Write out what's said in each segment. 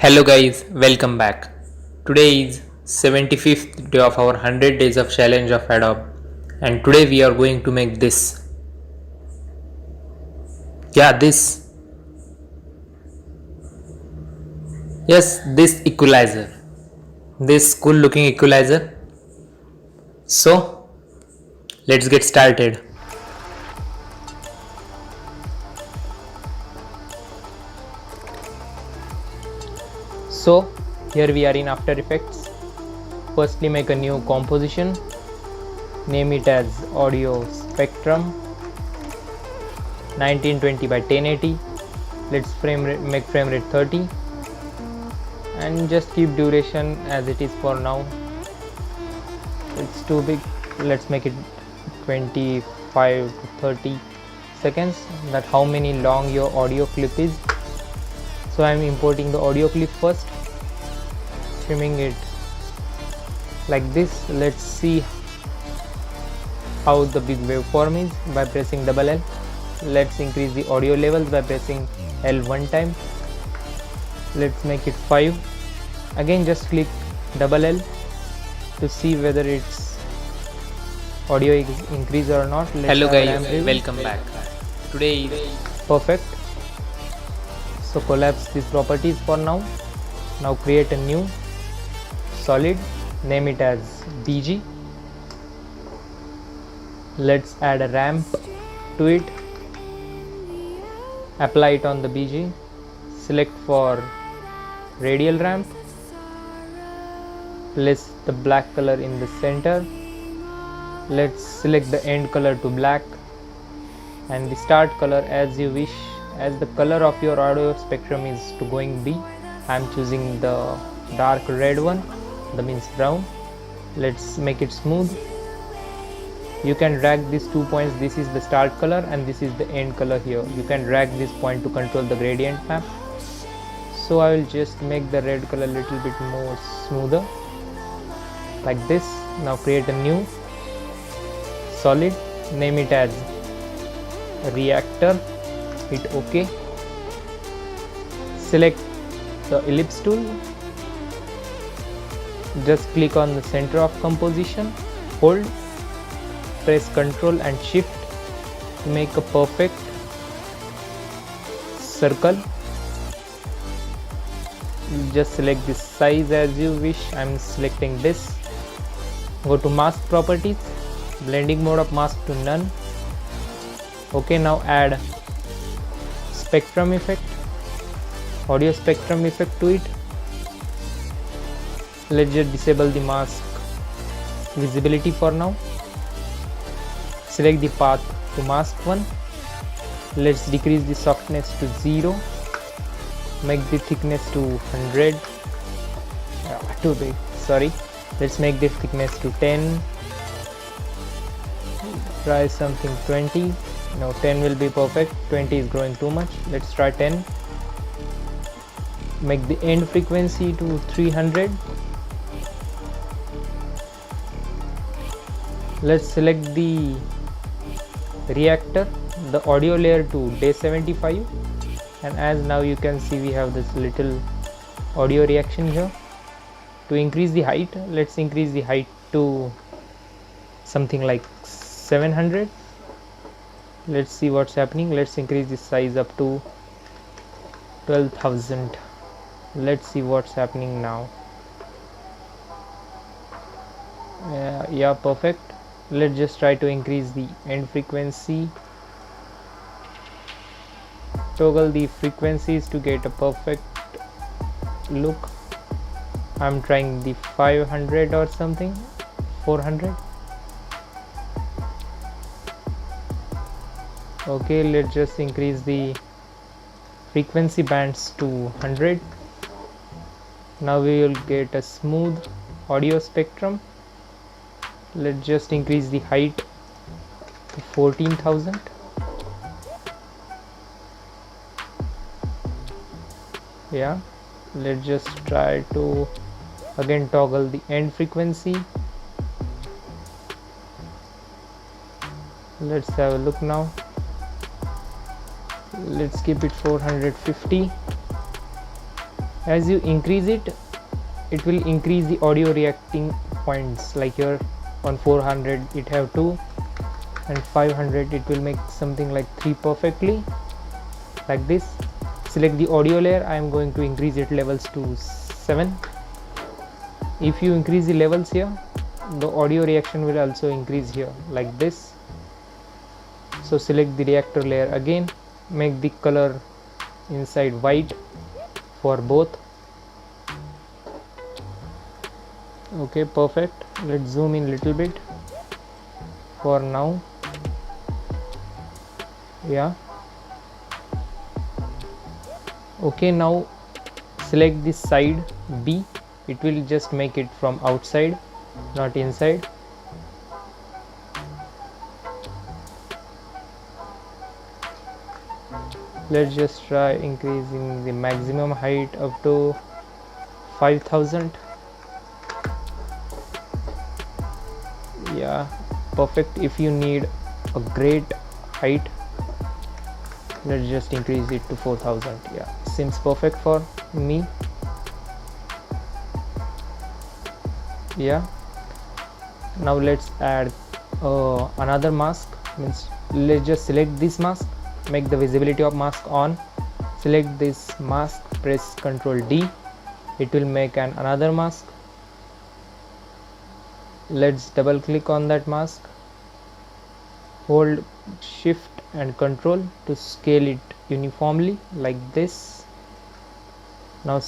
Hello guys, welcome back. Today is 75th day of our 100 days of challenge of Adobe, and today we are going to make this. Yeah, this. Yes, this equalizer. This cool looking equalizer. So, let's get started. So, here we are in After Effects. Firstly, make a new composition. Name it as Audio Spectrum 1920 by 1080. Let's make frame rate 30 and just keep duration as it is for now. It's too big. Let's make it 25 to 30 seconds. That's how many long your audio clip is. So I'm importing the audio clip first, trimming it like this. Let's see how the big waveform is by pressing double L. Let's increase the audio levels by pressing L one time. Let's make it 5. Again just click double L to see whether its audio is increased or not. Hello guys, welcome back. Today is perfect. So collapse these properties for now. Now create a new solid, name it as BG. Let's add a ramp to it. Apply it on the BG. Select for radial ramp. Place the black color in the center. Let's select the end color to black and the start color as you wish. As the color of your audio spectrum is to going B, I am choosing the dark red one, that means brown. Let's make it smooth. You can drag these 2 points. This is the start color and this is the end color here. You can drag this point to control the gradient map. So I will just make the red color a little bit more smoother like this. Now create a new solid, name it as reactor. Hit OK. Select the ellipse tool. Just click on the center of composition. Hold. Press Ctrl and Shift to make a perfect circle. Just select this size as you wish. I'm selecting this. Go to mask properties. Blending mode of mask to none. Okay, now add spectrum effect, audio spectrum effect to it. Let's just disable the mask visibility for now. Select the path to mask 1. Let's decrease the softness to 0. Make the thickness to 100. Too big, sorry. Let's make the thickness to 10. Try something 20. No, 10 will be perfect. 20 is growing too much. Let's try 10. Make the end frequency to 300. Let's select the reactor, the audio layer to day 75, and as now you can see we have this little audio reaction here. To increase the height, let's increase the height to something like 700. Let's see what's happening. Let's increase the size up to 12,000. Let's see what's happening now. Yeah, perfect. Let's just try to increase the end frequency. Toggle the frequencies to get a perfect look. I'm trying the 500 or something, 400. Okay, let's just increase the frequency bands to 100. Now we will get a smooth audio spectrum. Let's just increase the height to 14,000. Yeah, let's just try to again toggle the end frequency. Let's have a look now. Let's keep it 450. As you increase it, it will increase the audio reacting points. Like here on 400 it have 2, and 500 it will make something like 3 perfectly, like this. Select the audio layer. I am going to increase it levels to 7. If you increase the levels here, the audio reaction will also increase here, like this. So select the reactor layer again, make the color inside white for both. Okay, perfect. Let's zoom in little bit for now. Yeah, okay. Now select this side B. It will just make it from outside, not inside. Let's just try increasing the maximum height up to 5000. Yeah, perfect. If you need a great height, let's just increase it to 4000. Yeah, seems perfect for me. Yeah, now let's add another mask. Means let's just select this mask, make the visibility of mask on. Select this mask, press Ctrl D, it will make another mask. Let's double click on that mask, hold shift and Ctrl to scale it uniformly, like this. Now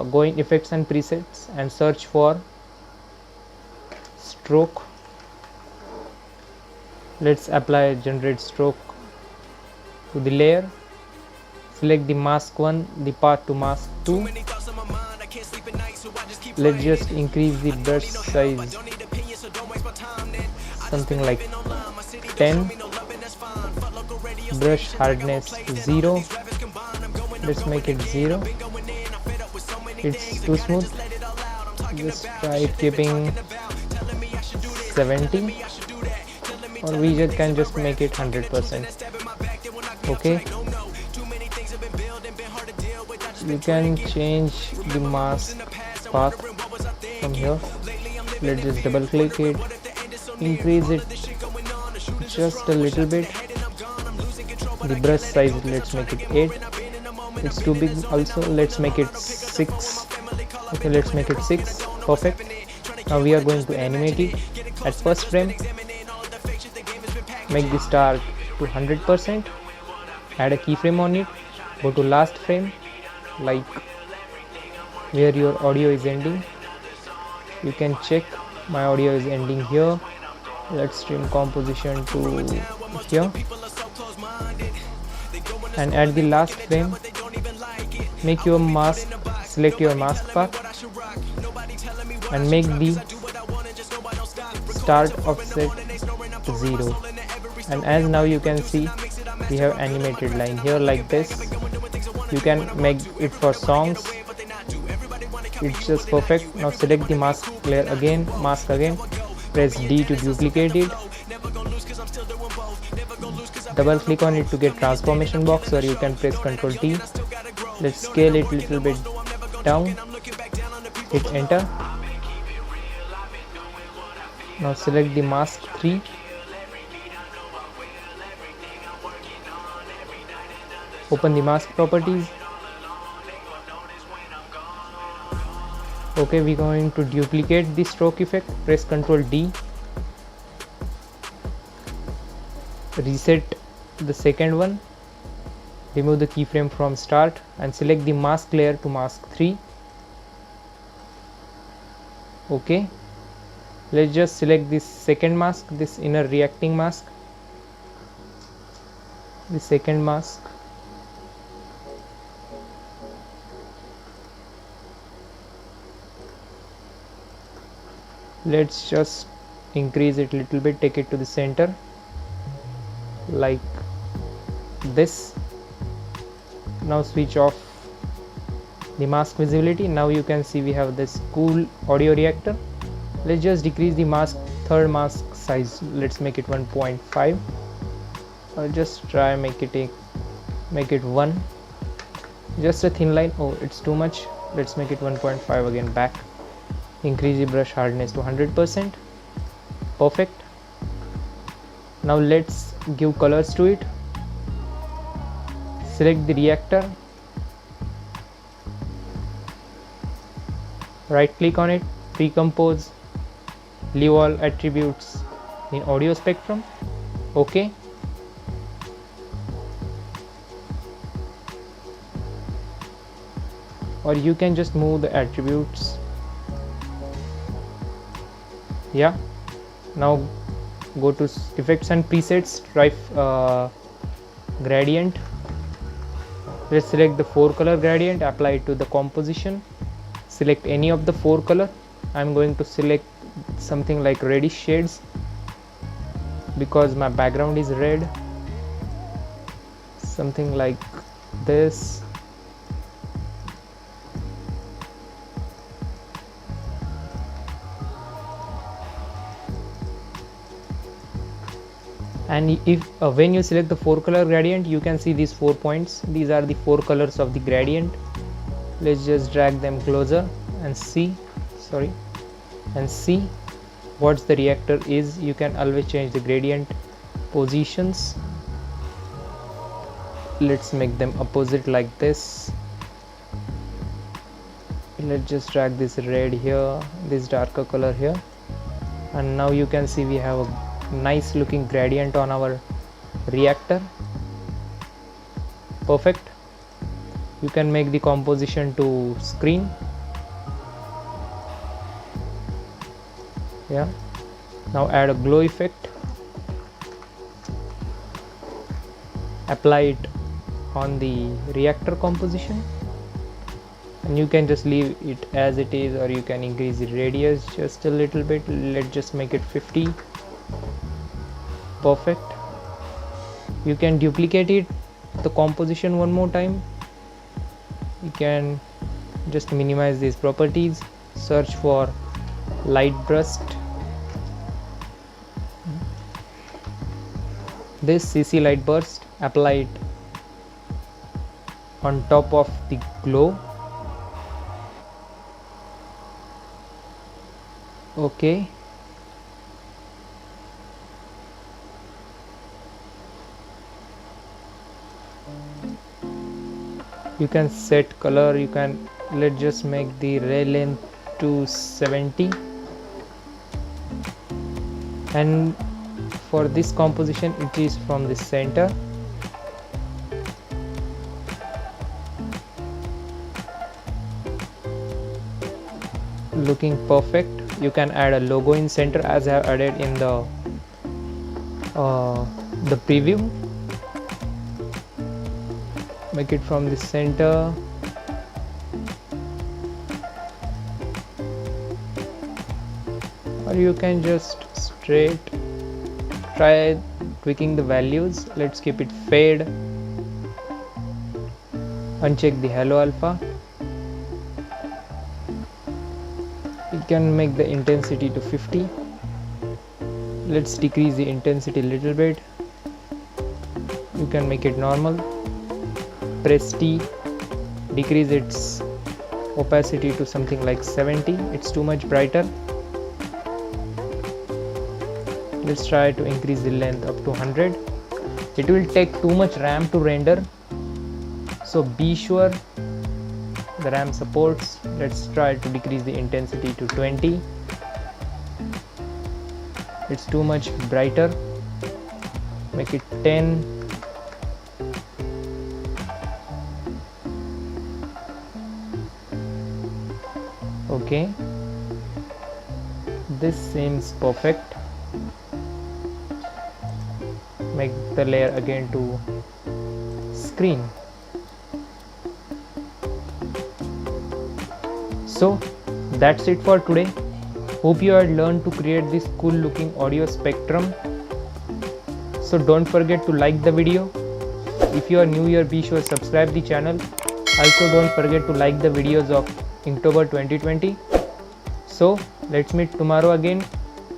go in effects and presets and search for stroke. Let's apply generate stroke to the layer. Select the mask 1, the path to mask 2. Let's just increase the brush size something like 10. Brush hardness 0. Let's make it 0. It's too smooth. Just try keeping 70, or we just can just make it 100%. Okay, you can change the mask path from here. Let's just double click it, increase it just a little bit. The brush size, let's make it 8. It's too big also. Let's make it 6. Okay, let's make it 6. Perfect. Now we are going to animate it. At first frame, make the start to 100%, add a keyframe on it, go to last frame, like where your audio is ending. You can check my audio is ending here. Let's trim composition to here, and at the last frame, make your mask, select your mask path and make the start offset 0. And as now you can see, we have animated line here like this. You can make it for songs. It's just perfect. Now select the mask layer again, mask again, press D to duplicate it, double click on it to get transformation box, or you can press Ctrl T. Let's scale it little bit down, hit enter. Now select the mask 3, open the mask properties. Okay, we're going to duplicate the stroke effect, press Ctrl D, reset the second one, remove the keyframe from start and select the mask layer to mask 3. Okay, let's just select this second mask, this inner reacting mask, the second mask. Let's just increase it a little bit, take it to the center like this. Now switch off the mask visibility. Now you can see we have this cool audio reactor. Let's just decrease the mask, third mask size. Let's make it 1.5. I'll just try make it 1. just a thin line. Oh, it's too much. Let's make it 1.5 again. Back, increase the brush hardness to 100%. Perfect. Now let's give colors to it. Select the reactor, right click on it, pre-compose, leave all attributes in audio spectrum. OK. Or you can just move the attributes. Yeah. Now go to effects and presets, try gradient. Let's select the 4 color gradient, apply it to the composition. Select any of the 4 color. I'm going to select something like reddish shades because my background is red. Something like this. And if when you select the 4 color gradient, you can see these 4 points. These are the 4 colors of the gradient. Let's just drag them closer and see what the reactor is. You can always change the gradient positions. Let's make them opposite like this. Let's just drag this red here, this darker color here, and now you can see we have a nice looking gradient on our reactor. Perfect. You can make the composition to screen. Yeah. Now add a glow effect, apply it on the reactor composition, and you can just leave it as it is, or you can increase the radius just a little bit. Let's just make it 50. Perfect. You can duplicate it, the composition, one more time. You can just minimize these properties, search for light burst, this CC light burst, apply it on top of the glow. Okay. You can set color. You can, let's just make the ray length to 70, and for this composition it is from the center. Looking perfect. You can add a logo in center as I have added in the preview. Make it from the center. Or you can just straight try tweaking the values. Let's keep it fade. Uncheck the halo alpha. You can make the intensity to 50. Let's decrease the intensity a little bit. You can make it normal. Press T, decrease its opacity to something like 70. It's too much brighter. Let's try to increase the length up to 100. It will take too much RAM to render, so be sure the RAM supports. Let's try to decrease the intensity to 20. It's too much brighter. Make it 10. Okay, this seems perfect. Make the layer again to screen. So that's it for today. Hope you had learned to create this cool looking audio spectrum. So don't forget to like the video. If you are new here, be sure to subscribe the channel. Also don't forget to like the videos of Inktober 2020. So let's meet tomorrow again.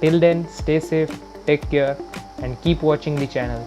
Till then, stay safe, take care, and keep watching the channel.